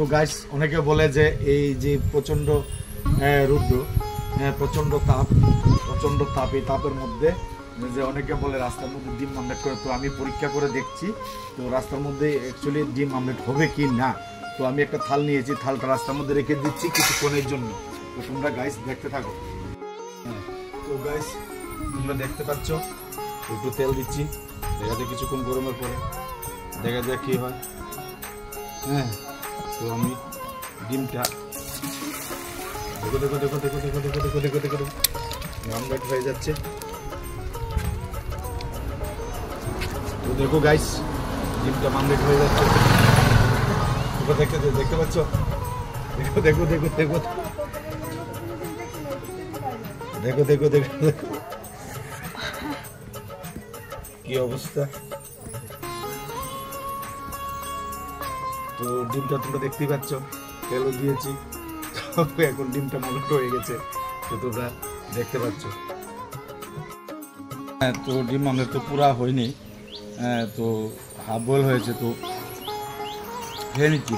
তো গাইস অনেকে বলে যে এই যে প্রচণ্ড রৌদ্র, প্রচণ্ড তাপ, এই তাপের মধ্যে যে অনেকে বলে রাস্তার মধ্যে ডিম আমলেট করে। তো আমি পরীক্ষা করে দেখছি, তো রাস্তার মধ্যে অ্যাকচুয়ালি ডিম আমলেট হবে কি না। তো আমি একটা থাল নিয়েছি, থালটা রাস্তার মধ্যে রেখে দিচ্ছি কিছুক্ষণের জন্য। তো তোমরা গাইস দেখতে থাকো। তো গাইস তোমরা দেখতে পাচ্ছ, একটু তেল দিচ্ছি, দেখা যায় কিছুক্ষণ গরমের পরে দেখা যায় কী হয়। হ্যাঁ, তো আমি ডিমটা দেখো দেখো দেখো দেখো দেখো দেখো দেখো দেখো দেখো দেখো আমলেট হয়ে যাচ্ছে। তো দেখো গাইস ডিমটা আমলেট হয়ে যাচ্ছে। দেখতে পাচ্ছ, দেখো দেখো দেখো দেখো দেখো দেখো দেখো দেখো কি অবস্থা। তো ডিমটা তোমরা দেখতেই পাচ্ছ, তেলও দিয়েছি, এখন ডিমটা আমলেট হয়ে গেছে। তো তোমরা দেখতে পাচ্ছ। হ্যাঁ, তো ডিম আমলেট তো পুরা হয়নি, তো হাফ বয়েল হয়েছে। তো খেয়ে নিচ্ছি।